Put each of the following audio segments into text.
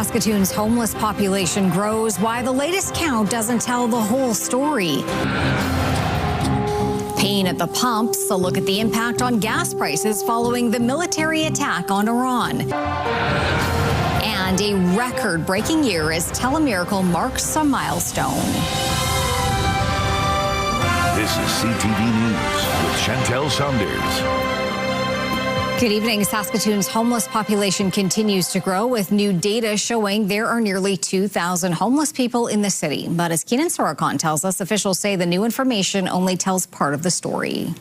Saskatoon's homeless population grows. Why the latest count doesn't tell the whole story. Pain at the pumps, a look at the impact on gas prices following the military attack on Iran. And a record-breaking year as Telemiracle marks a milestone. This is CTV News with Chantel Saunders. Good evening. Saskatoon's homeless population continues to grow, with new data showing there are nearly 2,000 homeless people in the city. But as Keenan Sorokan tells us, officials say the new information only tells part of the story.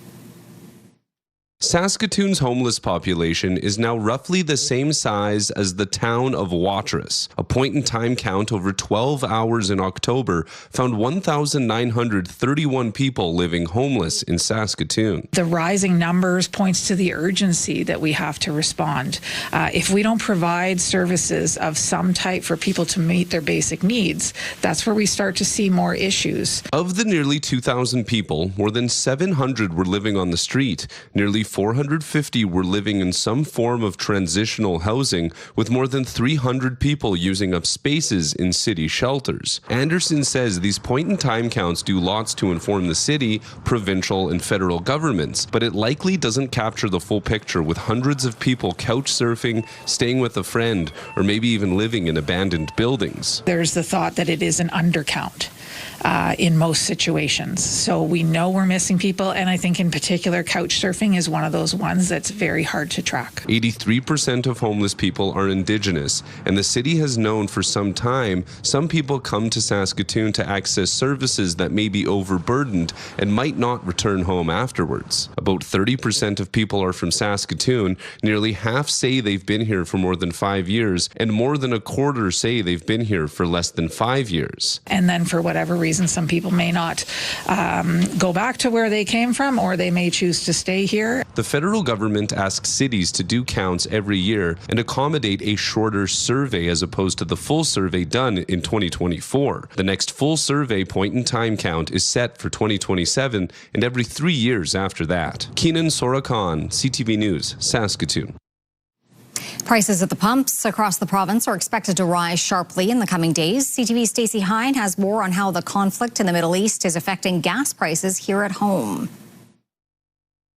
Saskatoon's homeless population is now roughly the same size as the town of Watrous. A point-in-time count over 12 hours in October found 1,931 people living homeless in Saskatoon. The rising numbers points to the urgency that we have to respond. If we don't provide services of some type for people to meet their basic needs, that's where we start to see more issues. Of the nearly 2,000 people, more than 700 were living on the street. Nearly 450 were living in some form of transitional housing, with more than 300 people using up spaces in city shelters. Anderson says these point-in-time counts do lots to inform the city, provincial, and federal governments, but it likely doesn't capture the full picture, with hundreds of people couch surfing, staying with a friend, or maybe even living in abandoned buildings. There's the thought that it is an undercount in most situations. So we know we're missing people, and I think in particular couch surfing is one of those ones that's very hard to track. 83% of homeless people are Indigenous, and the city has known for some time some people come to Saskatoon to access services that may be overburdened and might not return home afterwards. About 30% of people are from Saskatoon, nearly half say they've been here for more than 5 years, and more than a quarter say they've been here for less than 5 years. And then for whatever reason, some people may not go back to where they came from, or they may choose to stay here. The federal government asks cities to do counts every year and accommodate a shorter survey as opposed to the full survey done in 2024. The next full survey point-in-time count is set for 2027 and every 3 years after that. Keenan Sorokan, CTV News, Saskatoon. Prices at the pumps across the province are expected to rise sharply in the coming days. CTV's Stacey Hine has more on how the conflict in the Middle East is affecting gas prices here at home.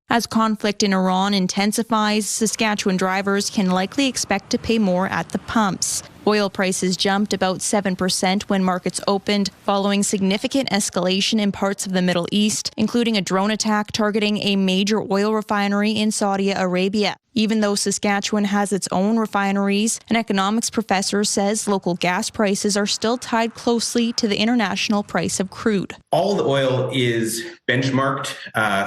As conflict in Iran intensifies, Saskatchewan drivers can likely expect to pay more at the pumps. Oil prices jumped about 7% when markets opened, following significant escalation in parts of the Middle East, including a drone attack targeting a major oil refinery in Saudi Arabia. Even though Saskatchewan has its own refineries, an economics professor says local gas prices are still tied closely to the international price of crude. All the oil is benchmarked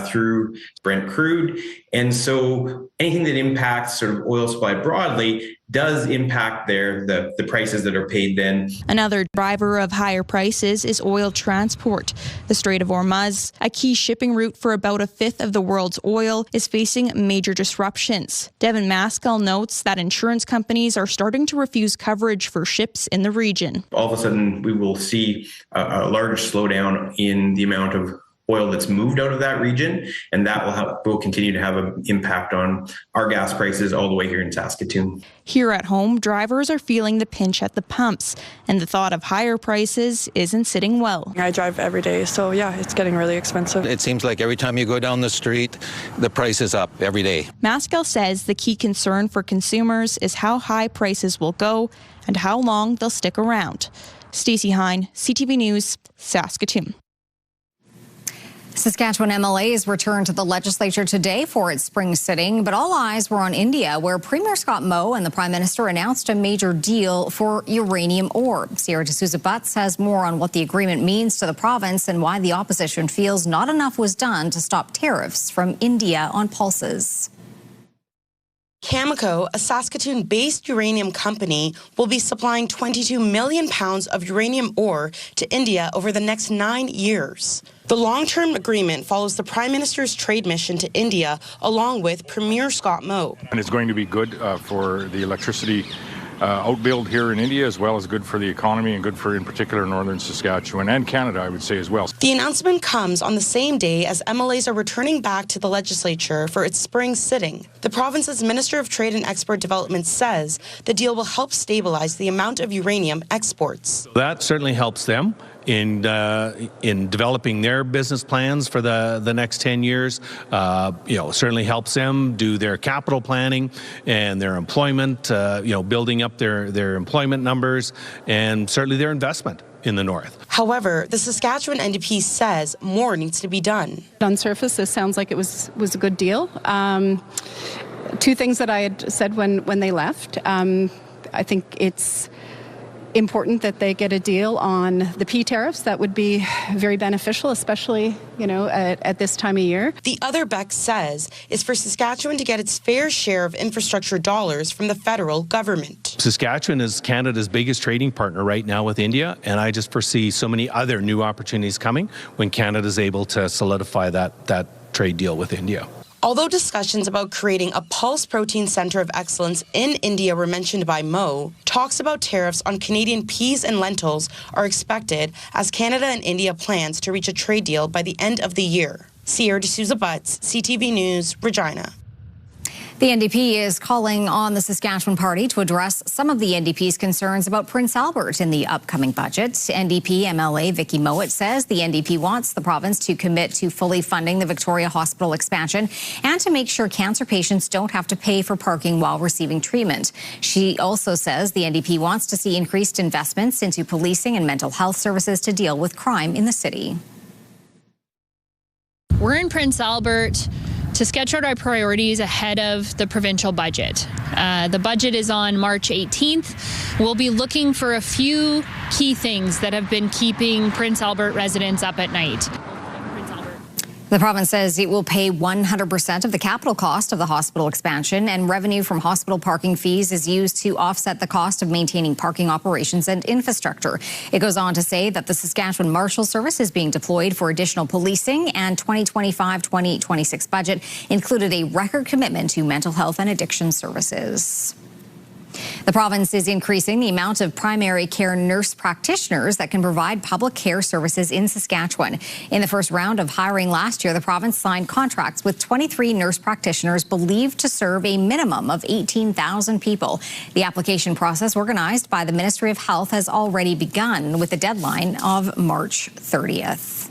through Brent crude, and so anything that impacts sort of oil supply broadly does impact the prices that are paid then. Another driver of higher prices is oil transport. The Strait of Hormuz, a key shipping route for about a fifth of the world's oil, is facing major disruptions. Devin Maskell notes that insurance companies are starting to refuse coverage for ships in the region. All of a sudden, we will see a large slowdown in the amount of oil that's moved out of that region, and that will continue to have an impact on our gas prices all the way here in Saskatoon. Here at home, drivers are feeling the pinch at the pumps, and the thought of higher prices isn't sitting well. I drive every day, so yeah, it's getting really expensive. It seems like every time you go down the street, the price is up every day. Maskell says the key concern for consumers is how high prices will go and how long they'll stick around. Stacey Hine, CTV News, Saskatoon. Saskatchewan MLAs returned to the legislature today for its spring sitting, but all eyes were on India, where Premier Scott Moe and the Prime Minister announced a major deal for uranium ore. Sierra D'Souza Butts has more on what the agreement means to the province and why the opposition feels not enough was done to stop tariffs from India on pulses. Cameco, a Saskatoon-based uranium company, will be supplying 22 million pounds of uranium ore to India over the next 9 years. The long-term agreement follows the Prime Minister's trade mission to India, along with Premier Scott Moe. And it's going to be good for the electricity outbuild here in India, as well as good for the economy and good for, in particular, northern Saskatchewan and Canada, I would say, as well. The announcement comes on the same day as MLAs are returning back to the legislature for its spring sitting. The province's Minister of Trade and Export Development says the deal will help stabilize the amount of uranium exports. That certainly helps them in developing their business plans for the next 10 years. Certainly helps them do their capital planning and their employment, building up their employment numbers, and certainly their investment in the north. However, the Saskatchewan NDP says more needs to be done. On surface, this sounds like it was a good deal. Two things that I had said when they left. I think it's important that they get a deal on the P tariffs. That would be very beneficial, especially, at this time of year. The other Beck says is for Saskatchewan to get its fair share of infrastructure dollars from the federal government. Saskatchewan is Canada's biggest trading partner right now with India, and I just foresee so many other new opportunities coming when Canada is able to solidify that trade deal with India. Although discussions about creating a pulse protein center of excellence in India were mentioned by Mo, talks about tariffs on Canadian peas and lentils are expected as Canada and India plans to reach a trade deal by the end of the year. Sierra D'Souza Butts, CTV News, Regina. The NDP is calling on the Saskatchewan Party to address some of the NDP's concerns about Prince Albert in the upcoming budget. NDP MLA Vicky Mowat says the NDP wants the province to commit to fully funding the Victoria Hospital expansion and to make sure cancer patients don't have to pay for parking while receiving treatment. She also says the NDP wants to see increased investments into policing and mental health services to deal with crime in the city. We're in Prince Albert to sketch out our priorities ahead of the provincial budget. The budget is on March 18th. We'll be looking for a few key things that have been keeping Prince Albert residents up at night. The province says it will pay 100% of the capital cost of the hospital expansion, and revenue from hospital parking fees is used to offset the cost of maintaining parking operations and infrastructure. It goes on to say that the Saskatchewan Marshal Service is being deployed for additional policing, and 2025-2026 budget included a record commitment to mental health and addiction services. The province is increasing the amount of primary care nurse practitioners that can provide public care services in Saskatchewan. In the first round of hiring last year, the province signed contracts with 23 nurse practitioners believed to serve a minimum of 18,000 people. The application process organized by the Ministry of Health has already begun with a deadline of March 30th.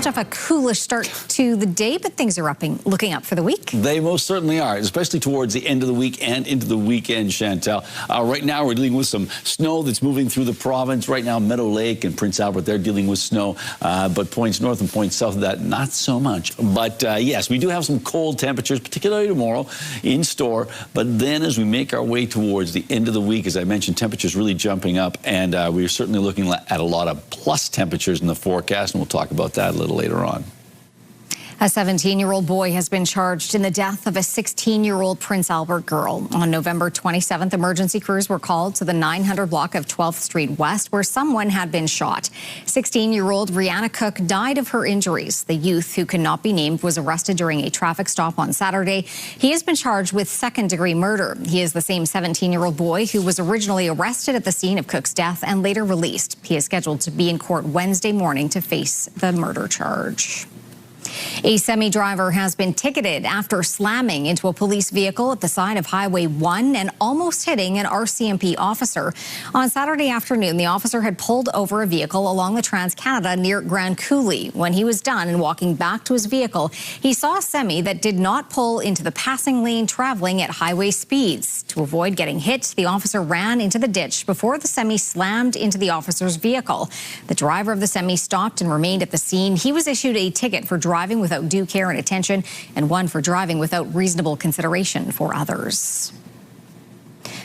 Jeff, a coolish start to the day, but things are looking up for the week. They most certainly are, especially towards the end of the week and into the weekend, Chantel. Right now, we're dealing with some snow that's moving through the province. Right now, Meadow Lake and Prince Albert, they're dealing with snow, but points north and points south of that, not so much. But yes, we do have some cold temperatures, particularly tomorrow, in store. But then as we make our way towards the end of the week, as I mentioned, temperatures really jumping up, and we're certainly looking at a lot of plus temperatures in the forecast, and we'll talk about that a little later on. A 17-year-old boy has been charged in the death of a 16-year-old Prince Albert girl. On November 27th, emergency crews were called to the 900 block of 12th Street West, where someone had been shot. 16-year-old Rihanna Cook died of her injuries. The youth, who cannot be named, was arrested during a traffic stop on Saturday. He has been charged with second-degree murder. He is the same 17-year-old boy who was originally arrested at the scene of Cook's death and later released. He is scheduled to be in court Wednesday morning to face the murder charge. A semi-driver has been ticketed after slamming into a police vehicle at the side of Highway 1 and almost hitting an RCMP officer. On Saturday afternoon, the officer had pulled over a vehicle along the Trans-Canada near Grand Coulee. When he was done and walking back to his vehicle, he saw a semi that did not pull into the passing lane traveling at highway speeds. To avoid getting hit, the officer ran into the ditch before the semi slammed into the officer's vehicle. The driver of the semi stopped and remained at the scene. He was issued a ticket for driving without due care and attention, and one for driving without reasonable consideration for others.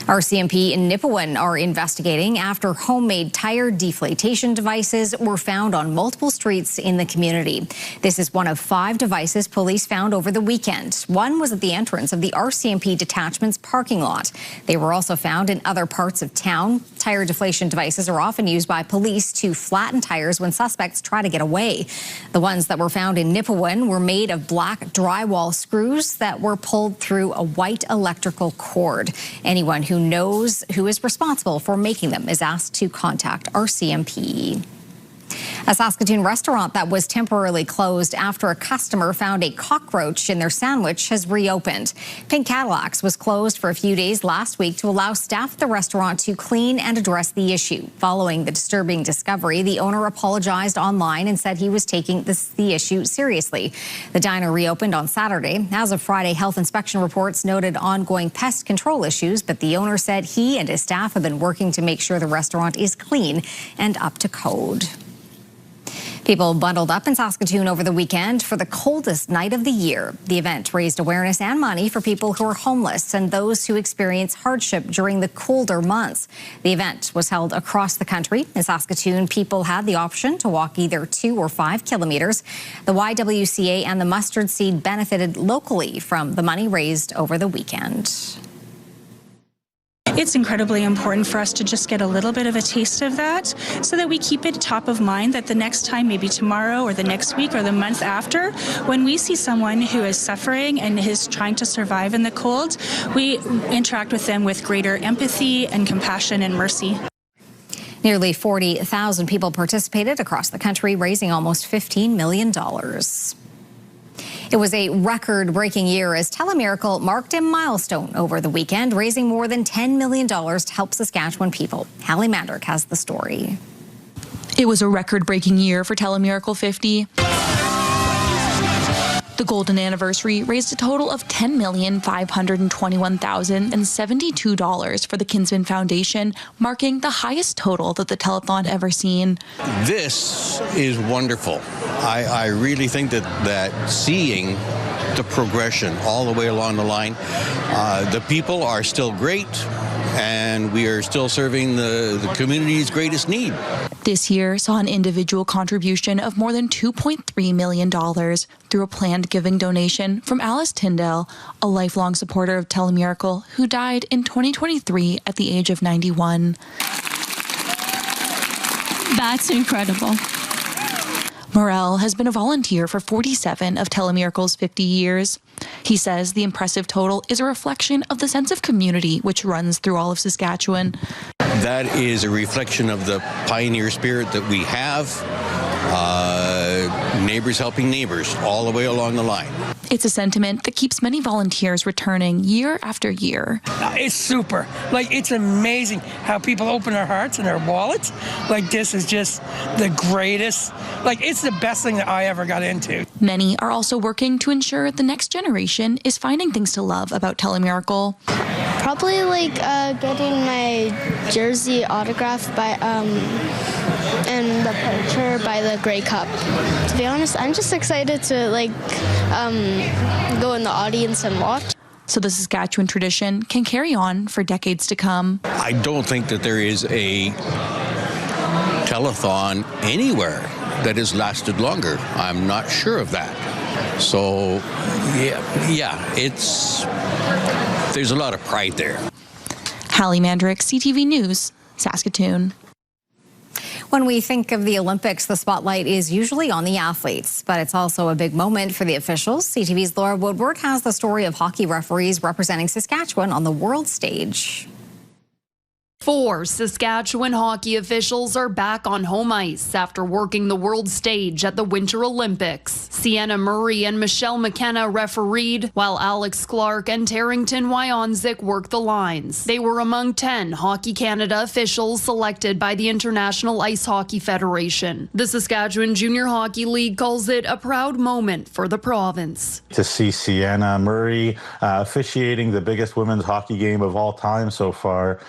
RCMP in Nipawin are investigating after homemade tire deflatation devices were found on multiple streets in the community. This is one of 5 devices police found over the weekend. One was at the entrance of the RCMP detachment's parking lot. They were also found in other parts of town. Tire deflation devices are often used by police to flatten tires when suspects try to get away. The ones that were found in Nipawin were made of black drywall screws that were pulled through a white electrical cord. Anyone who knows who is responsible for making them is asked to contact RCMP. A Saskatoon restaurant that was temporarily closed after a customer found a cockroach in their sandwich has reopened. Pink Cadillacs was closed for a few days last week to allow staff at the restaurant to clean and address the issue. Following the disturbing discovery, the owner apologized online and said he was taking the issue seriously. The diner reopened on Saturday. As of Friday, health inspection reports noted ongoing pest control issues, but the owner said he and his staff have been working to make sure the restaurant is clean and up to code. People bundled up in Saskatoon over the weekend for the coldest night of the year. The event raised awareness and money for people who are homeless and those who experience hardship during the colder months. The event was held across the country. In Saskatoon, people had the option to walk either 2 or 5 kilometers. The YWCA and the Mustard Seed benefited locally from the money raised over the weekend. It's incredibly important for us to just get a little bit of a taste of that so that we keep it top of mind that the next time, maybe tomorrow or the next week or the month after, when we see someone who is suffering and is trying to survive in the cold, we interact with them with greater empathy and compassion and mercy. Nearly 40,000 people participated across the country, raising almost $15 million. It was a record-breaking year as Telemiracle marked a milestone over the weekend, raising more than $10 million to help Saskatchewan people. Hallie Mandrick has the story. It was a record-breaking year for Telemiracle 50. The golden anniversary raised a total of $10,521,072 for the Kinsman Foundation, marking the highest total that the telethon ever seen. This is wonderful. I really think that seeing the progression all the way along the line, the people are still great, and we are still serving the community's greatest need. This year saw an individual contribution of more than $2.3 million through a planned giving donation from Alice Tyndale, a lifelong supporter of Telemiracle who died in 2023 at the age of 91. That's incredible. Morel has been a volunteer for 47 of Telemiracle's 50 years. He says the impressive total is a reflection of the sense of community which runs through all of Saskatchewan. That is a reflection of the pioneer spirit that we have, neighbors helping neighbors all the way along the line. It's a sentiment that keeps many volunteers returning year after year. It's super. It's amazing how people open their hearts and their wallets. This is just the greatest. It's the best thing that I ever got into. Many are also working to ensure the next generation is finding things to love about Telemiracle. Probably getting my jersey autographed by and the picture by the Grey Cup. To be honest, I'm just excited to go in the audience and watch. So the Saskatchewan tradition can carry on for decades to come. I don't think that there is a telethon anywhere that has lasted longer. I'm not sure of that. So, there's a lot of pride there. Hallie Mandrick, CTV News, Saskatoon. When we think of the Olympics, the spotlight is usually on the athletes, but it's also a big moment for the officials. CTV's Laura Woodward has the story of hockey referees representing Saskatchewan on the world stage. 4 Saskatchewan hockey officials are back on home ice after working the world stage at the Winter Olympics. Sienna Murray and Michelle McKenna refereed, while Alex Clark and Tarrington Wyonzik worked the lines. They were among 10 Hockey Canada officials selected by the International Ice Hockey Federation. The Saskatchewan Junior Hockey League calls it a proud moment for the province. To see Sienna Murray officiating the biggest women's hockey game of all time so far,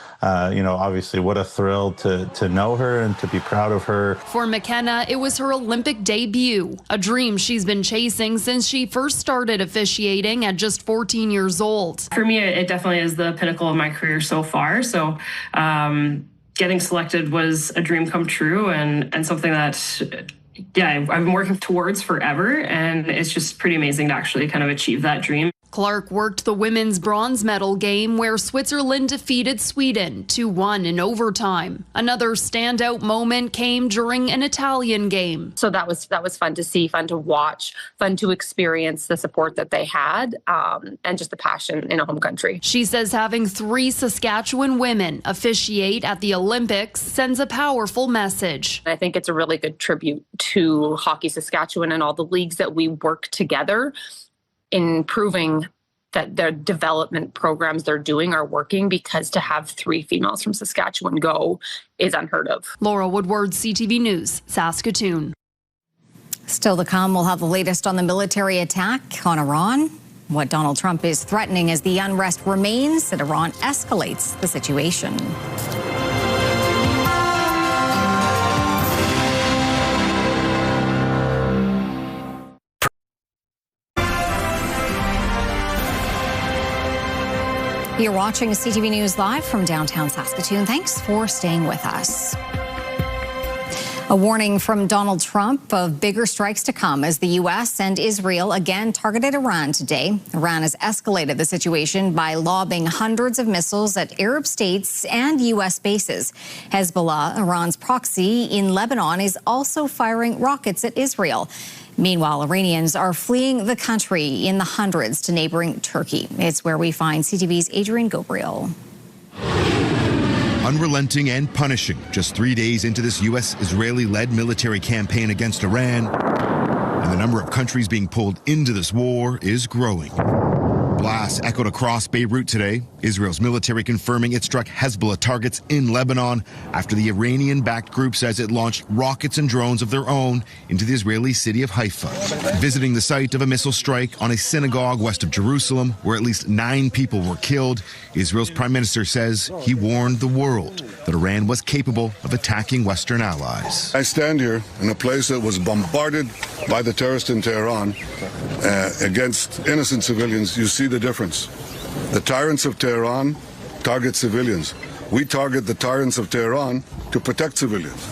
obviously what a thrill to know her and to be proud of her. For McKenna, it was her Olympic debut, a dream she's been chasing since she first started officiating at just 14 years old. For me, it definitely is the pinnacle of my career so far. So getting selected was a dream come true and something that I've been working towards forever. And it's just pretty amazing to actually kind of achieve that dream. Clark worked the women's bronze medal game where Switzerland defeated Sweden 2-1 in overtime. Another standout moment came during an Italian game. So that was fun to see, fun to watch, fun to experience the support that they had and just the passion in a home country. She says having 3 Saskatchewan women officiate at the Olympics sends a powerful message. I think it's a really good tribute to Hockey Saskatchewan and all the leagues that we work together in proving that their development programs they're doing are working, because to have 3 females from Saskatchewan go is unheard of. Laura Woodward, CTV News, Saskatoon. Still to come, we'll have the latest on the military attack on Iran, what Donald Trump is threatening as the unrest remains, and Iran escalates the situation. You're watching CTV News Live from downtown Saskatoon. Thanks for staying with us. A warning from Donald Trump of bigger strikes to come as the U.S. and Israel again targeted Iran today. Iran has escalated the situation by lobbing hundreds of missiles at Arab states and U.S. bases. Hezbollah, Iran's proxy in Lebanon, is also firing rockets at Israel. Meanwhile, Iranians are fleeing the country in the hundreds to neighboring Turkey. It's where we find CTV's Adrian Gabriel. Unrelenting and punishing, just 3 days into this U.S.-Israeli-led military campaign against Iran, and the number of countries being pulled into this war is growing. Blasts echoed across Beirut today. Israel's military confirming it struck Hezbollah targets in Lebanon after the Iranian-backed group says it launched rockets and drones of their own into the Israeli city of Haifa. Visiting the site of a missile strike on a synagogue west of Jerusalem, where at least 9 people were killed, Israel's prime minister says he warned the world that Iran was capable of attacking Western allies. I stand here in a place that was bombarded by the terrorists in Tehran against innocent civilians. You see the difference. The tyrants of Tehran target civilians. We target the tyrants of Tehran to protect civilians.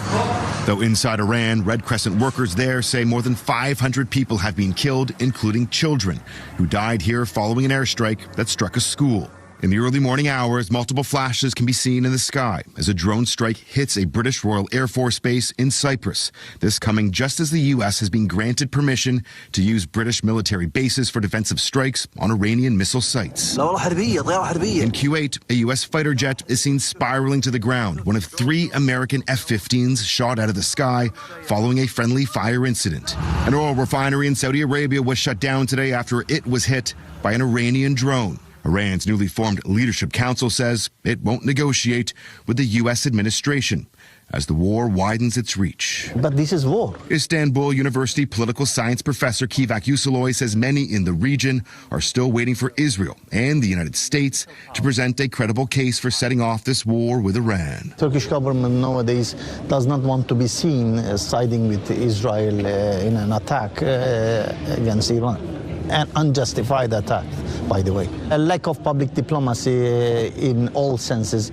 Though inside Iran, Red Crescent workers there say more than 500 people have been killed, including children, who died here following an airstrike that struck a school. In the early morning hours, multiple flashes can be seen in the sky as a drone strike hits a British Royal Air Force base in Cyprus. This coming just as the U.S. has been granted permission to use British military bases for defensive strikes on Iranian missile sites. In Kuwait, a U.S. fighter jet is seen spiraling to the ground, one of 3 American F-15s shot out of the sky following a friendly fire incident. An oil refinery in Saudi Arabia was shut down today after it was hit by an Iranian drone. Iran's newly formed Leadership Council says it won't negotiate with the U.S. administration as the war widens its reach. But this is war. Istanbul University political science professor Kivak Yusaloy says many in the region are still waiting for Israel and the United States to present a credible case for setting off this war with Iran. Turkish government nowadays does not want to be seen as siding with Israel in an attack against Iran. An unjustified attack, by the way. A lack of public diplomacy in all senses,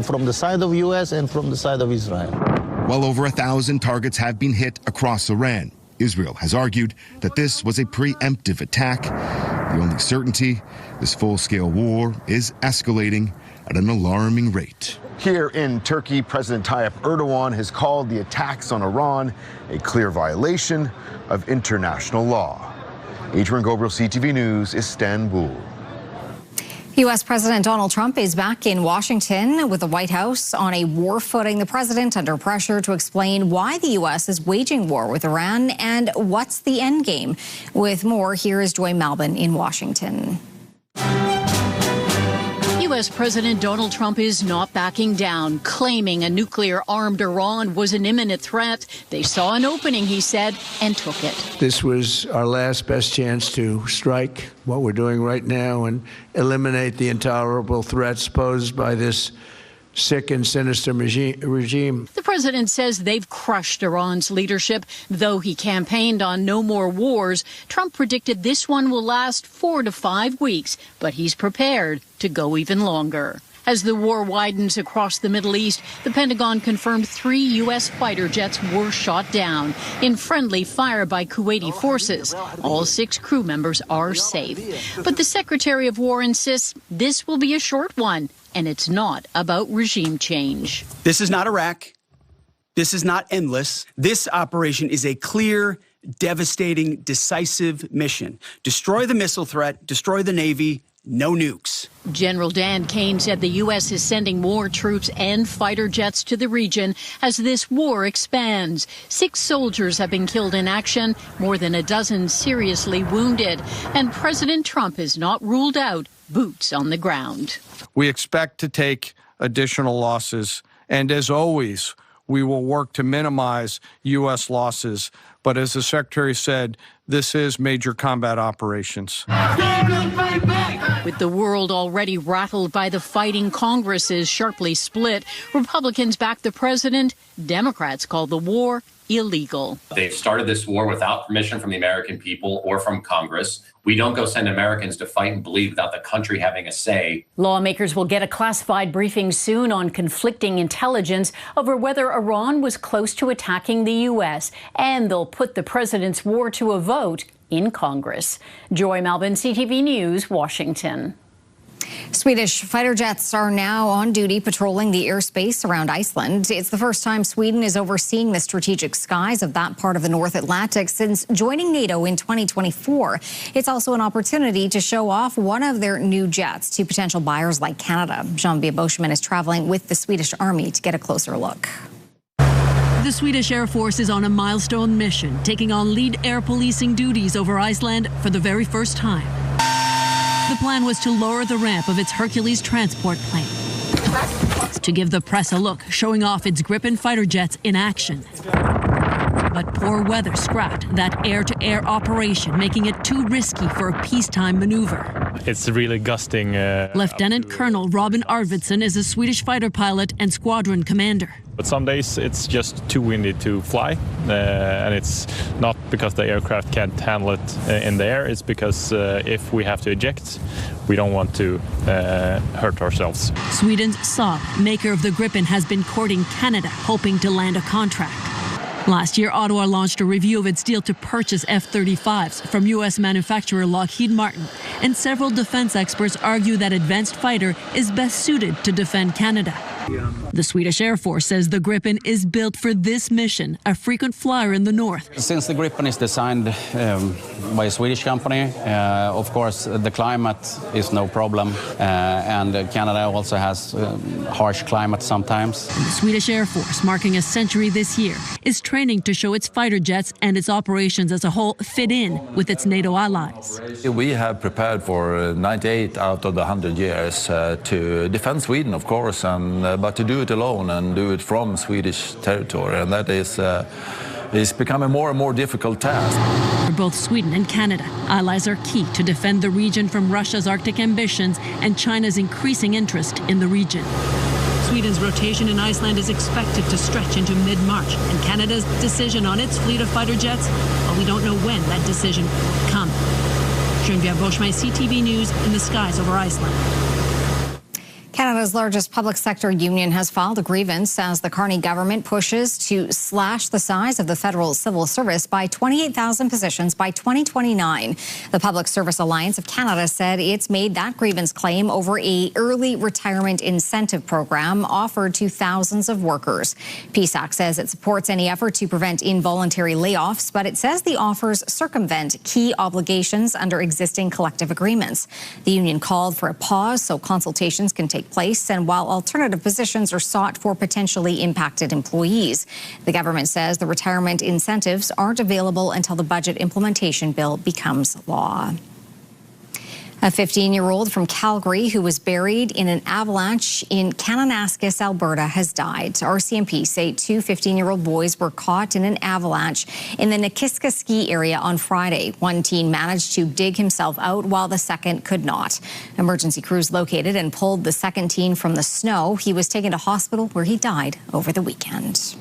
from the side of U.S. and from the side of Israel. While over 1,000 targets have been hit across Iran, Israel has argued that this was a preemptive attack. The only certainty, this full-scale war is escalating at an alarming rate. Here in Turkey, President Tayyip Erdogan has called the attacks on Iran a clear violation of international law. Adrian Gabriel, CTV News, Istanbul. U.S. President Donald Trump is back in Washington with the White House on a war footing. The president under pressure to explain why the U.S. is waging war with Iran and what's the end game. With more, here is Joy Malbon in Washington. U.S. President Donald Trump is not backing down, claiming a nuclear-armed Iran was an imminent threat. They saw an opening, he said, and took it. This was our last best chance to strike what we're doing right now and eliminate the intolerable threats posed by this sick and sinister regime. The president says they've crushed Iran's leadership. Though he campaigned on no more wars, Trump predicted this one will last 4 to 5 weeks, but he's prepared to go even longer. As the war widens across the Middle East, the Pentagon confirmed 3 U.S. fighter jets were shot down in friendly fire by Kuwaiti forces. All 6 crew members are safe. But the Secretary of War insists this will be a short one, and it's not about regime change. This is not Iraq. This is not endless. This operation is a clear, devastating, decisive mission. Destroy the missile threat, destroy the Navy, no nukes. General Dan Kane said the U.S. is sending more troops and fighter jets to the region as this war expands. 6 soldiers have been killed in action, more than a dozen seriously wounded. And President Trump has not ruled out boots on the ground. We expect to take additional losses, and as always, we will work to minimize U.S. losses. But as the Secretary said, this is major combat operations. With the world already rattled by the fighting, Congress is sharply split. Republicans back the president. Democrats call the war illegal. They've started this war without permission from the American people or from Congress. We don't go send Americans to fight and bleed without the country having a say. Lawmakers will get a classified briefing soon on conflicting intelligence over whether Iran was close to attacking the U.S. And they'll put the president's war to a vote in Congress. Joy Malvin, CTV News, Washington. Swedish fighter jets are now on duty patrolling the airspace around Iceland. It's the first time Sweden is overseeing the strategic skies of that part of the North Atlantic since joining NATO in 2024. It's also an opportunity to show off one of their new jets to potential buyers like Canada. Jean-Pierre Boschman is traveling with the Swedish Army to get a closer look. The Swedish Air Force is on a milestone mission, taking on lead air policing duties over Iceland for the very first time. The plan was to lower the ramp of its Hercules transport plane to give the press a look, showing off its Gripen fighter jets in action. But poor weather scrapped that air-to-air operation, making it too risky for a peacetime maneuver. It's really gusting. Lieutenant Colonel Robin Arvidsson is a Swedish fighter pilot and squadron commander. But some days it's just too windy to fly, and it's not because the aircraft can't handle it in the air. It's because if we have to eject, we don't want to hurt ourselves. Sweden's Saab, maker of the Gripen, has been courting Canada, hoping to land a contract. Last year, Ottawa launched a review of its deal to purchase F-35s from U.S. manufacturer Lockheed Martin, and several defense experts argue that advanced fighter is best suited to defend Canada. The Swedish Air Force says the Gripen is built for this mission, a frequent flyer in the north. Since the Gripen is designed by a Swedish company, of course, the climate is no problem. And Canada also has harsh climate sometimes. And the Swedish Air Force, marking a century this year, is training to show its fighter jets and its operations as a whole fit in with its NATO allies. We have prepared for 98 out of the 100 years to defend Sweden, of course, and but to do it alone and do it from Swedish territory, and that is becoming more and more difficult task. For both Sweden and Canada, allies are key to defend the region from Russia's Arctic ambitions and China's increasing interest in the region. Sweden's rotation in Iceland is expected to stretch into mid-March, and Canada's decision on its fleet of fighter jets, well, we don't know when that decision will come. Jean-Pierre Boschman, CTV News, in the skies over Iceland. Canada's largest public sector union has filed a grievance as the Carney government pushes to slash the size of the federal civil service by 28,000 positions by 2029. The Public Service Alliance of Canada said it's made that grievance claim over a early retirement incentive program offered to thousands of workers. PSAC says it supports any effort to prevent involuntary layoffs, but it says the offers circumvent key obligations under existing collective agreements. The union called for a pause so consultations can take place, and while alternative positions are sought for potentially impacted employees. The government says the retirement incentives aren't available until the budget implementation bill becomes law. A 15-year-old from Calgary who was buried in an avalanche in Kananaskis, Alberta, has died. RCMP say two 15-year-old boys were caught in an avalanche in the Nikiska ski area on Friday. One teen managed to dig himself out while the second could not. Emergency crews located and pulled the second teen from the snow. He was taken to hospital where he died over the weekend.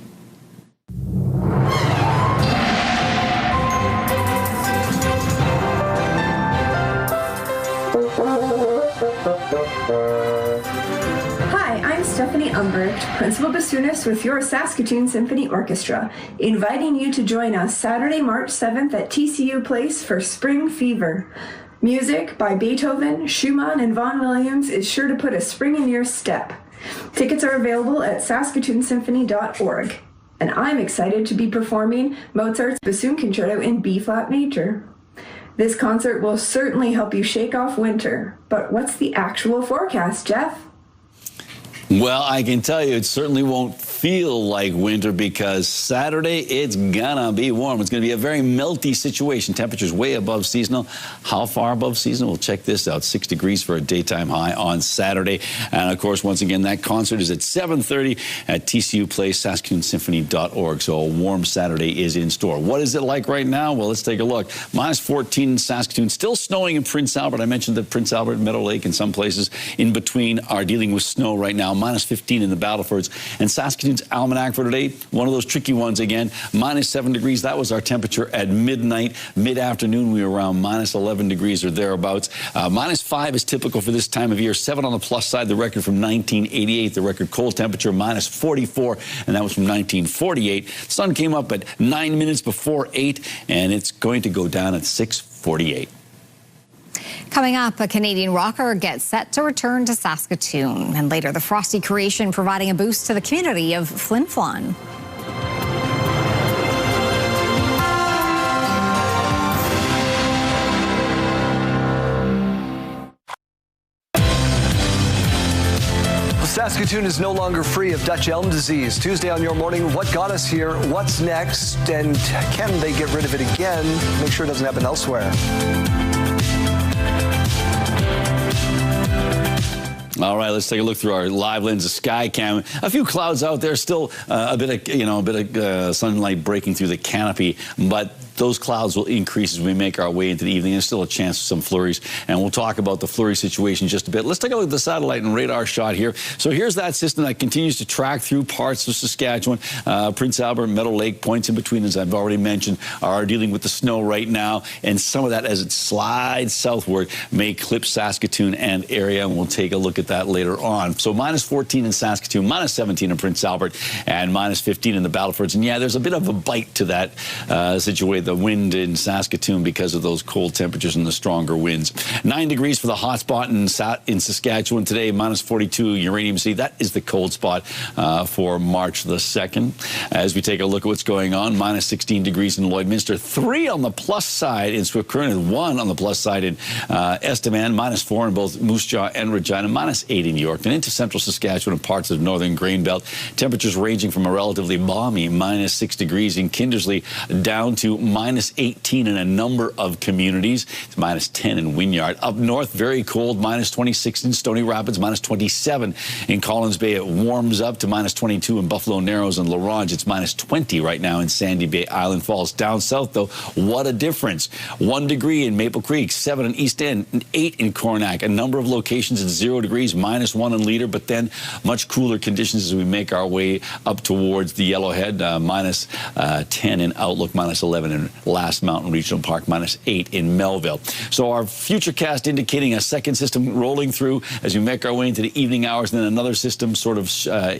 Hi, I'm Stephanie Umbert, Principal Bassoonist with your Saskatoon Symphony Orchestra, inviting you to join us Saturday, March 7th at TCU Place for Spring Fever. Music by Beethoven, Schumann, and Vaughan Williams is sure to put a spring in your step. Tickets are available at saskatoonsymphony.org. And I'm excited to be performing Mozart's Bassoon Concerto in B-flat major. This concert will certainly help you shake off winter. But what's the actual forecast, Jeff? Well, I can tell you it certainly won't feel like winter because Saturday it's gonna be warm. It's gonna be a very melty situation. Temperatures way above seasonal. How far above seasonal? We'll check this out. 6 degrees for a daytime high on Saturday. And of course, once again, that concert is at 7:30 at TCU Place, SaskatoonSymphony.org. So a warm Saturday is in store. What is it like right now? Well, let's take a look. Minus 14 in Saskatoon. Still snowing in Prince Albert. I mentioned that Prince Albert, Meadow Lake, and some places in between are dealing with snow right now. Minus 15 in the Battlefords. And Saskatoon's almanac for today, one of those tricky ones again. Minus 7 degrees. That was our temperature at midnight. Mid-afternoon, we were around minus 11 degrees or thereabouts. Minus 5 is typical for this time of year. 7 on the plus side, the record from 1988. The record cold temperature, minus 44, and that was from 1948. The sun came up at 9 minutes before 8, and it's going to go down at 6:48. Coming up, a Canadian rocker gets set to return to Saskatoon. And later, the frosty creation providing a boost to the community of Flin Flon. Saskatoon is no longer free of Dutch elm disease. Tuesday on Your Morning, what got us here, what's next, and can they get rid of it again? Make sure it doesn't happen elsewhere. All right, let's take a look through our live lens of Skycam. A few clouds out there, still a bit of sunlight breaking through the canopy, but those clouds will increase as we make our way into the evening. There's still a chance of some flurries, and we'll talk about the flurry situation in just a bit. Let's take a look at the satellite and radar shot here. So here's that system that continues to track through parts of Saskatchewan. Prince Albert, Meadow Lake, points in between, as I've already mentioned, are dealing with the snow right now, and some of that, as it slides southward, may clip Saskatoon and area, and we'll take a look at that later on. So minus 14 in Saskatoon, minus 17 in Prince Albert, and minus 15 in the Battlefords. And yeah, there's a bit of a bite to that situation. The wind in Saskatoon because of those cold temperatures and the stronger winds. 9 degrees for the hot spot in Saskatchewan today, minus 42 Uranium Sea. That is the cold spot for March the 2nd. As we take a look at what's going on, minus 16 degrees in Lloydminster, 3 on the plus side in Swift Current, and 1 on the plus side in Estevan, minus 4 in both Moose Jaw and Regina, minus 8 in York. And into central Saskatchewan and parts of the northern grain belt, temperatures ranging from a relatively balmy minus 6 degrees in Kindersley down to minus 18 in a number of communities. It's minus 10 in Wynyard. Up north, very cold, minus 26 in Stony Rapids, minus 27 in Collins Bay. It warms up to minus 22 in Buffalo Narrows and La Ronge. It's minus 20 right now in Sandy Bay, Island Falls. Down south, though, what a difference. 1 degree in Maple Creek, 7 in East End, and 8 in Coronach. A number of locations at 0 degrees, minus 1 in Leader, but then much cooler conditions as we make our way up towards the Yellowhead. Minus 10 in Outlook, minus 11 in Last Mountain Regional Park, minus 8 in Melville. So our futurecast indicating a second system rolling through as we make our way into the evening hours, and then another system sort of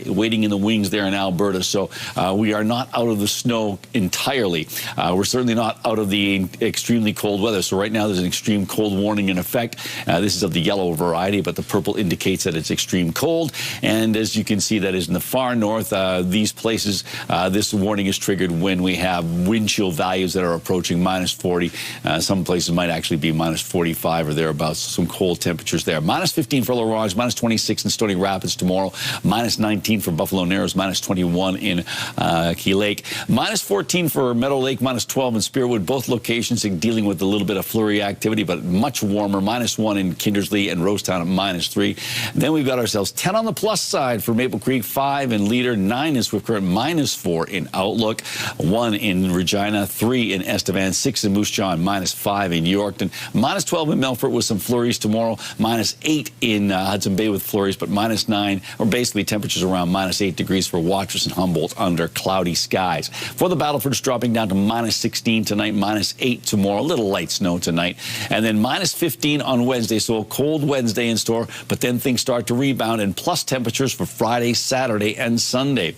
waiting in the wings there in Alberta. So we are not out of the snow entirely. We're certainly not out of the extremely cold weather. So right now there's an extreme cold warning in effect. This is of the yellow variety, but the purple indicates that it's extreme cold. And as you can see, that is in the far north. These places, this warning is triggered when we have wind chill values that are approaching minus 40. Some places might actually be minus 45 or thereabouts. Some cold temperatures there. Minus 15 for La Ronge, minus 26 in Stony Rapids tomorrow, minus 19 for Buffalo Narrows, minus 21 in Key Lake, minus 14 for Meadow Lake, minus 12 in Spearwood. Both locations dealing with a little bit of flurry activity, but much warmer. Minus 1 in Kindersley and Rosetown at minus 3. Then we've got ourselves 10 on the plus side for Maple Creek, 5 in Leader, 9 in Swift Current, minus 4 in Outlook, 1 in Regina, 3 in Estevan, 6 in Moose Jaw, and minus 5 in Yorkton, minus 12 in Melfort with some flurries tomorrow, minus 8 in Hudson Bay with flurries, but minus 9, or basically temperatures around minus 8 degrees for Watrous and Humboldt under cloudy skies. For the Battleford, it's dropping down to minus 16 tonight, minus 8 tomorrow, a little light snow tonight, and then minus 15 on Wednesday, so a cold Wednesday in store, but then things start to rebound, and plus temperatures for Friday, Saturday, and Sunday.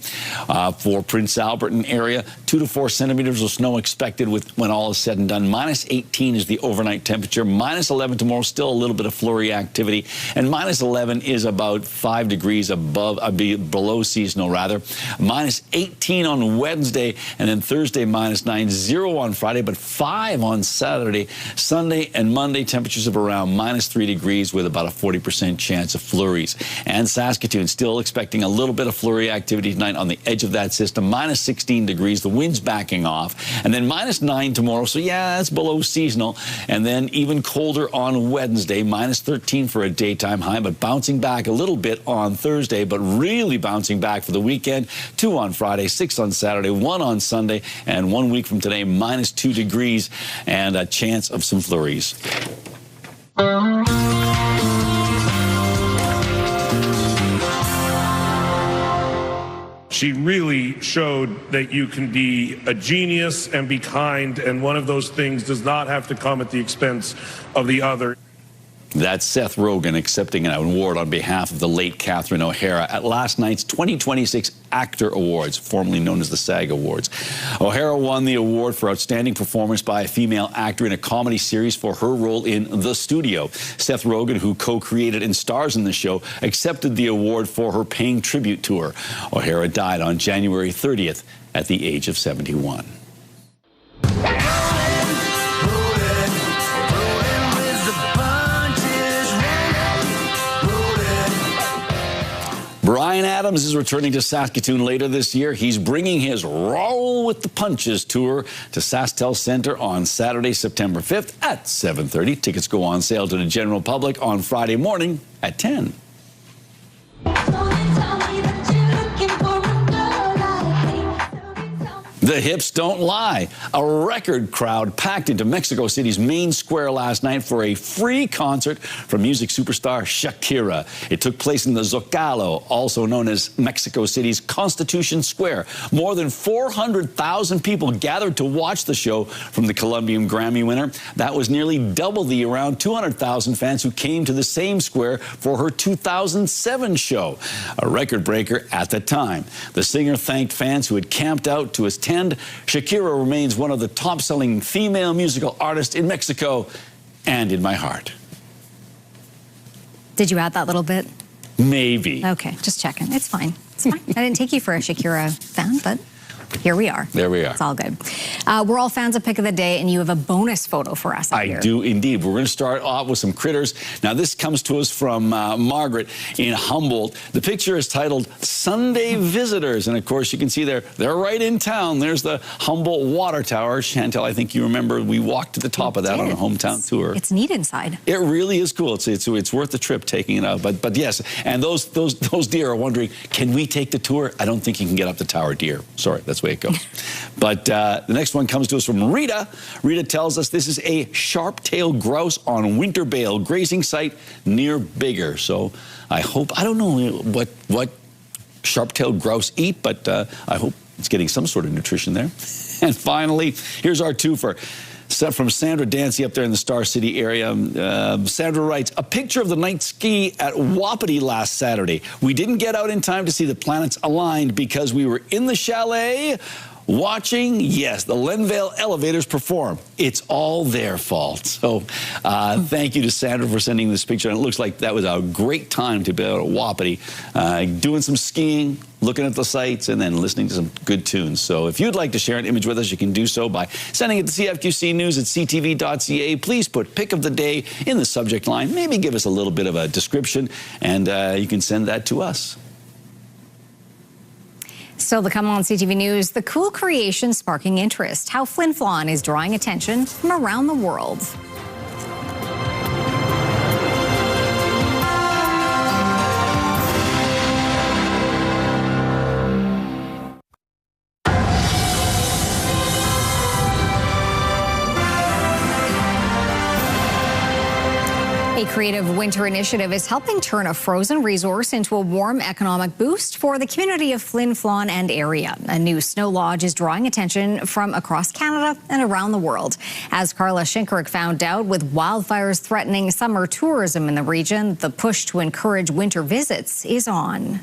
For Prince Albert area, 2 to 4 centimeters of snow expected when all is said and done. Minus 18 is the overnight temperature. Minus 11 tomorrow, still a little bit of flurry activity. And minus 11 is about 5 degrees below seasonal, rather. Minus 18 on Wednesday, and then Thursday, minus 9. 0 on Friday, but 5 on Saturday. Sunday and Monday, temperatures of around minus 3 degrees with about a 40% chance of flurries. And Saskatoon still expecting a little bit of flurry activity tonight on the edge of that system. Minus 16 degrees, the wind's backing off. And then minus 9 tomorrow, so yeah, it's below seasonal. And then even colder on Wednesday, minus 13 for a daytime high, but bouncing back a little bit on Thursday, but really bouncing back for the weekend. 2 on Friday, 6 on Saturday, 1 on Sunday, and 1 week from today, minus 2 degrees and a chance of some flurries. She really showed that you can be a genius and be kind, and one of those things does not have to come at the expense of the other. That's Seth Rogen accepting an award on behalf of the late Catherine O'Hara at last night's 2026 Actor Awards, formerly known as the SAG Awards. O'Hara won the award for Outstanding Performance by a Female Actor in a Comedy Series for her role in The Studio. Seth Rogen, who co-created and stars in the show, accepted the award for her paying tribute to her. O'Hara died on January 30th at the age of 71. Bryan Adams is returning to Saskatoon later this year. He's bringing his Roll with the Punches tour to SaskTel Centre on Saturday, September 5th at 7:30. Tickets go on sale to the general public on Friday morning at 10. The hips don't lie. A record crowd packed into Mexico City's main square last night for a free concert from music superstar Shakira. It took place in the Zocalo, also known as Mexico City's Constitution Square. More than 400,000 people gathered to watch the show from the Colombian Grammy winner. That was nearly double the around 200,000 fans who came to the same square for her 2007 show, a record breaker at the time. The singer thanked fans who had camped out to attend. Shakira remains one of the top-selling female musical artists in Mexico and in my heart. Did you add that little bit? Maybe. Okay, just checking. It's fine. It's fine. I didn't take you for a Shakira fan, but here we are. There we are. It's all good. We're all fans of Pick of the Day, and you have a bonus photo for us out here. I do indeed. We're going to start off with some critters. Now, this comes to us from Margaret in Humboldt. The picture is titled Sunday Visitors. And, of course, you can see they're right in town. There's the Humboldt Water Tower. Chantel, I think you remember we walked to the top of that on a hometown tour. It's neat inside. It really is cool. It's worth the trip taking it out. But yes, and those deer are wondering, can we take the tour? I don't think you can get up the tower, deer. Sorry, that's the way it goes. But the next one comes to us from Rita. Rita tells us this is a sharp-tailed grouse on Winterbale grazing site near Bigger. So I don't know what sharp-tailed grouse eat, but I hope it's getting some sort of nutrition there. And finally, here's our twofer. From Sandra Dancy up there in the Star City area. Sandra writes, a picture of the night ski at Wapiti last Saturday. We didn't get out in time to see the planets aligned because we were in the chalet watching, yes, the Lenvale elevators perform. It's all their fault. So thank you to Sandra for sending this picture. And it looks like that was a great time to be out at Wapiti, doing some skiing, looking at the sights, and then listening to some good tunes. So if you'd like to share an image with us, you can do so by sending it to CFQC News at ctv.ca. Please put pick of the day in the subject line. Maybe give us a little bit of a description, and you can send that to us. Still to come on CTV News, the cool creation sparking interest, how Flin Flon is drawing attention from around the world. A creative winter initiative is helping turn a frozen resource into a warm economic boost for the community of Flin Flon and area. A new snow lodge is drawing attention from across Canada and around the world. As Carla Shinkaruk found out, with wildfires threatening summer tourism in the region, the push to encourage winter visits is on.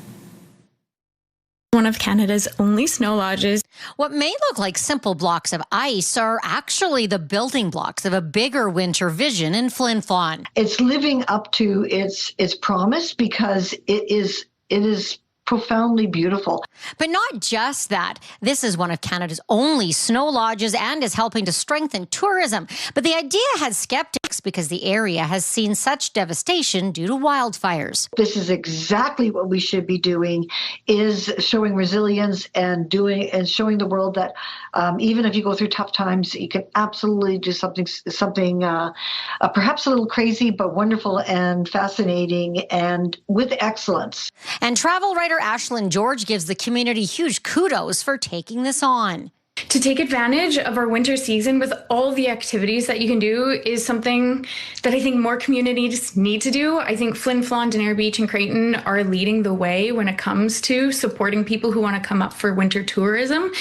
One of Canada's only snow lodges. What may look like simple blocks of ice are actually the building blocks of a bigger winter vision in Flin Flon. It's living up to its promise because it is profoundly beautiful. But not just that. This is one of Canada's only snow lodges and is helping to strengthen tourism. But the idea has skeptics because the area has seen such devastation due to wildfires. This is exactly what we should be doing, is showing resilience and showing the world that even if you go through tough times, you can absolutely do something perhaps a little crazy, but wonderful and fascinating and with excellence. And travel writer Ashlyn George gives the community huge kudos for taking this on. To take advantage of our winter season with all the activities that you can do is something that I think more communities need to do. I think Flin Flon, Denair Beach, and Creighton are leading the way when it comes to supporting people who want to come up for winter tourism.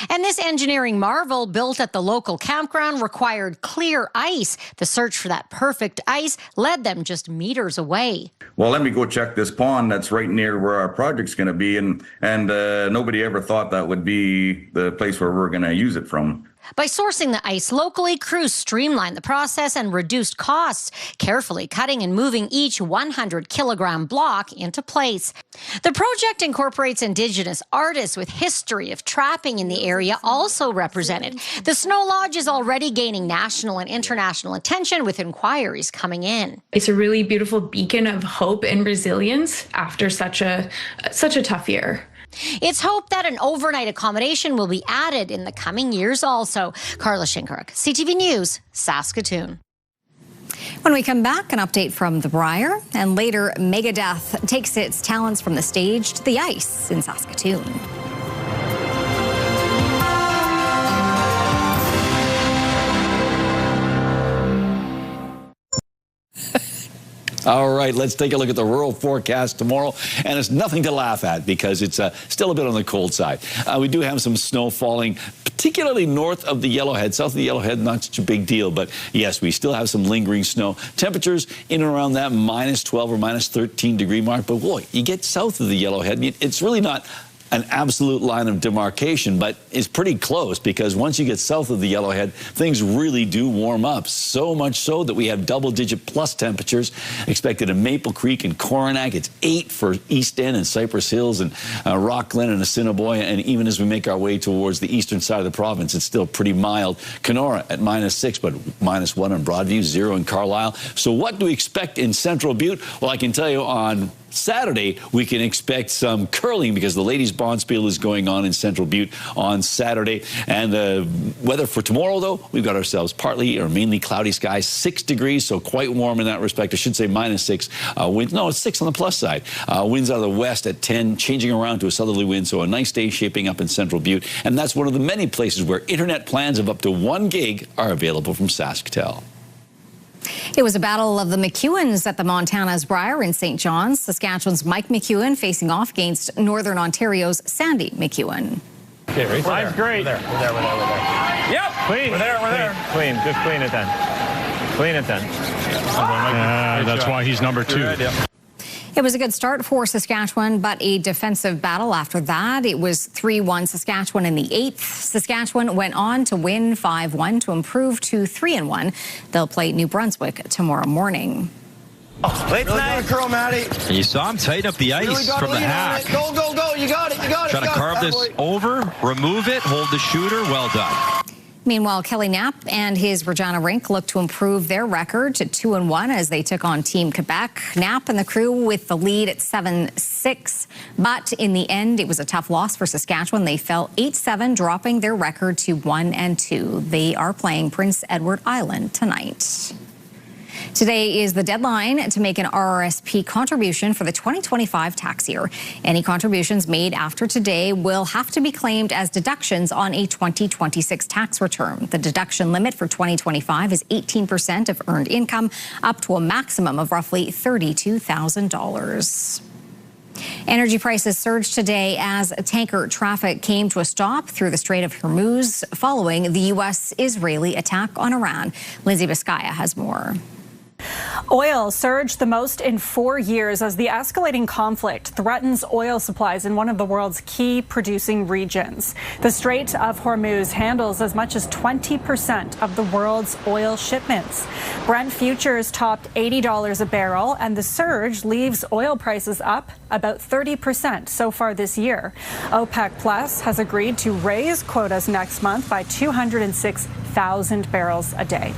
And this engineering marvel built at the local campground required clear ice. The search for that perfect ice led them just meters away. Well, let me go check this pond that's right near where our project's going to be. And nobody ever thought that would be the place where we're going to use it from. By sourcing the ice locally, crews streamlined the process and reduced costs, carefully cutting and moving each 100-kilogram block into place. The project incorporates Indigenous artists with history of trapping in the area also represented. The Snow Lodge is already gaining national and international attention with inquiries coming in. It's a really beautiful beacon of hope and resilience after such a tough year. It's hoped that an overnight accommodation will be added in the coming years also. Carla Shinkaruk, CTV News, Saskatoon. When we come back, an update from the Brier, and later Megadeth takes its talents from the stage to the ice in Saskatoon. All right, let's take a look at the rural forecast tomorrow. And it's nothing to laugh at because it's still a bit on the cold side. We do have some snow falling, particularly north of the Yellowhead. South of the Yellowhead, not such a big deal. But yes, we still have some lingering snow. Temperatures in and around that minus 12 or minus 13 degree mark. But boy, you get south of the Yellowhead, it's really not an absolute line of demarcation, but it's pretty close because once you get south of the Yellowhead, things really do warm up. So much so that we have double-digit plus temperatures expected in Maple Creek and Coronach. It's 8 for East End and Cypress Hills and Rock Glen and Assiniboia. And even as we make our way towards the eastern side of the province, it's still pretty mild. Kenora at minus 6, but minus 1 on Broadview, 0 in Carlisle. So what do we expect in Central Butte? Well, I can tell you on Saturday, we can expect some curling because the ladies' bonspiel is going on in Central Butte on Saturday. And the weather for tomorrow, though, we've got ourselves partly or mainly cloudy skies, 6 degrees, so quite warm in that respect. I should say minus 6 winds. No, it's 6 on the plus side. Winds out of the west at 10, changing around to a southerly wind, so a nice day shaping up in Central Butte. And that's one of the many places where internet plans of up to 1 gig are available from SaskTel. It was a battle of the McEwens at the Montana's Brier in St. John's. Saskatchewan's Mike McEwen facing off against Northern Ontario's Sandy McEwen. Okay, right? Line's great. We're there. Yep. Clean. We're there. Clean. Just clean it then. Clean it then. That's why he's number 2. It was a good start for Saskatchewan, but a defensive battle after that. It was 3-1 Saskatchewan in the 8th. Saskatchewan went on to win 5-1 to improve to 3-1. They'll play New Brunswick tomorrow morning. Late night, curl, Matty. And you saw him tighten up the ice really from the hack. Go, go, go. You got it. You got it. Trying to carve this over, remove it, hold the shooter. Well done. Meanwhile, Kelly Knapp and his Regina rink look to improve their record to 2-1 as they took on Team Quebec. Knapp and the crew with the lead at 7-6. But in the end, it was a tough loss for Saskatchewan. They fell 8-7, dropping their record to 1-2. They are playing Prince Edward Island tonight. Today is the deadline to make an RRSP contribution for the 2025 tax year. Any contributions made after today will have to be claimed as deductions on a 2026 tax return. The deduction limit for 2025 is 18% of earned income, up to a maximum of roughly $32,000. Energy prices surged today as tanker traffic came to a stop through the Strait of Hormuz following the U.S.-Israeli attack on Iran. Lindsay Biscaya has more. Oil surged the most in 4 years as the escalating conflict threatens oil supplies in one of the world's key producing regions. The Strait of Hormuz handles as much as 20% of the world's oil shipments. Brent futures topped $80 a barrel, and the surge leaves oil prices up about 30% so far this year. OPEC Plus has agreed to raise quotas next month by 206,000 barrels a day.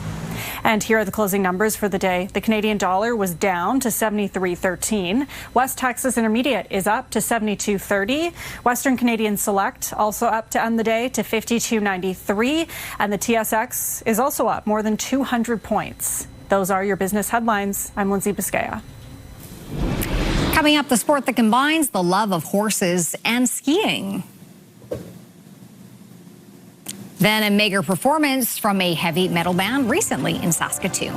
And here are the closing numbers for the day. The Canadian dollar was down to 73.13. West Texas Intermediate is up to 72.30. Western Canadian Select also up to end the day to 52.93. And the TSX is also up more than 200 points. Those are your business headlines. I'm Lindsay Biscaya. Coming up, the sport that combines the love of horses and skiing. Then a mega performance from a heavy metal band recently in Saskatoon.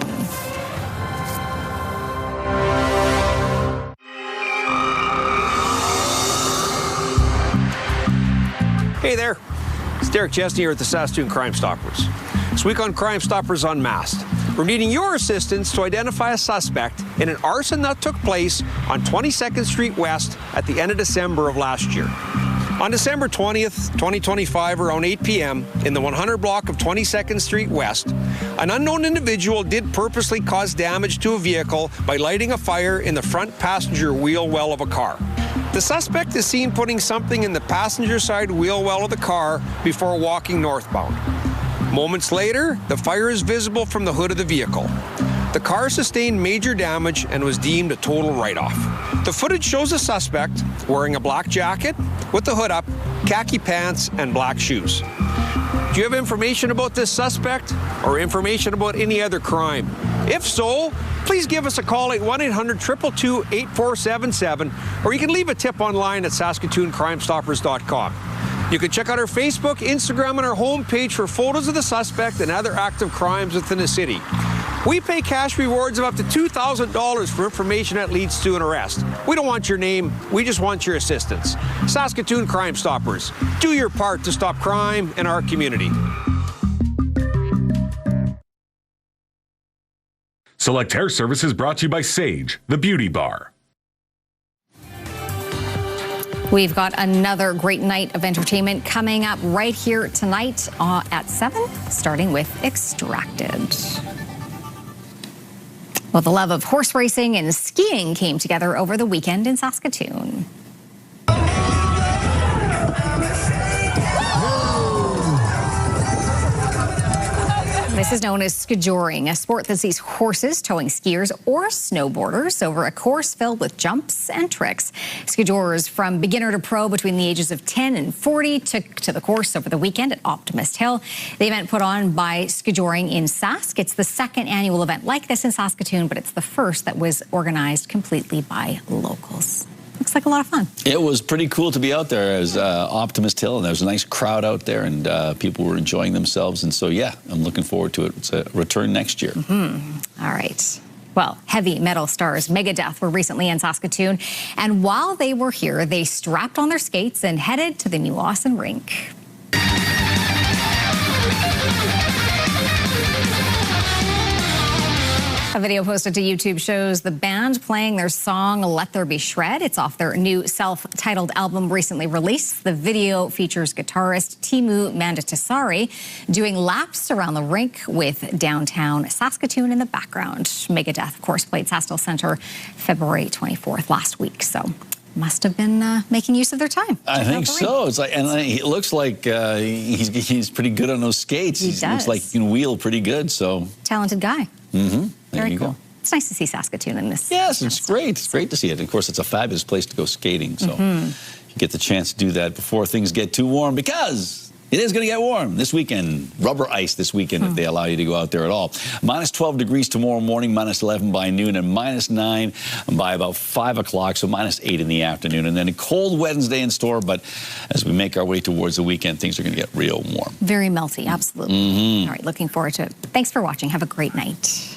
Hey there, it's Derek Chesney here at the Saskatoon CrimeStoppers. This week on CrimeStoppers Unmasked, we're needing your assistance to identify a suspect in an arson that took place on 22nd Street West at the end of December of last year. On December 20th, 2025, around 8 p.m., in the 100 block of 22nd Street West, an unknown individual did purposely cause damage to a vehicle by lighting a fire in the front passenger wheel well of a car. The suspect is seen putting something in the passenger side wheel well of the car before walking northbound. Moments later, the fire is visible from the hood of the vehicle. The car sustained major damage and was deemed a total write-off. The footage shows a suspect wearing a black jacket with the hood up, khaki pants, and black shoes. Do you have information about this suspect or information about any other crime? If so, please give us a call at 1-800-222-8477, or you can leave a tip online at SaskatoonCrimeStoppers.com. You can check out our Facebook, Instagram, and our homepage for photos of the suspect and other active crimes within the city. We pay cash rewards of up to $2,000 for information that leads to an arrest. We don't want your name, we just want your assistance. Saskatoon CrimeStoppers, do your part to stop crime in our community. Select Hair Services brought to you by Sage, the beauty bar. We've got another great night of entertainment coming up right here tonight at 7, starting with Extracted. Well, the love of horse racing and skiing came together over the weekend in Saskatoon. This is known as Skijoring, a sport that sees horses towing skiers or snowboarders over a course filled with jumps and tricks. Skijorers from beginner to pro between the ages of 10 and 40 took to the course over the weekend at Optimist Hill. The event put on by Skijoring in Sask. It's the second annual event like this in Saskatoon, but it's the first that was organized completely by locals. Looks like a lot of fun. It was pretty cool to be out there as Optimist Hill, and there was a nice crowd out there, and people were enjoying themselves. And so, yeah, I'm looking forward to it. It's a return next year. Mm-hmm. All right. Well, heavy metal stars Megadeth were recently in Saskatoon, and while they were here, they strapped on their skates and headed to the new Arson rink. A video posted to YouTube shows the band playing their song Let There Be Shred. It's off their new self-titled album recently released. The video features guitarist Timu Mandatasari doing laps around the rink with downtown Saskatoon in the background. Megadeth, of course, played Saskatoon Centre February 24th last week, so must have been making use of their time. I think so. It's like, and it looks like he's pretty good on those skates. He does. Looks like he can wheel pretty good. So talented guy. Mm-hmm. Very cool. It's nice to see Saskatoon in this. Yes, it's great. It's great to see it. Of course, it's a fabulous place to go skating. So you get the chance to do that before things get too warm, because it is going to get warm this weekend. Rubber ice this weekend if they allow you to go out there at all. Minus 12 degrees tomorrow morning, minus 11 by noon, and minus 9 by about 5 o'clock, so minus 8 in the afternoon. And then a cold Wednesday in store, but as we make our way towards the weekend, things are going to get real warm. Very melty, absolutely. All right, looking forward to it. Thanks for watching. Have a great night.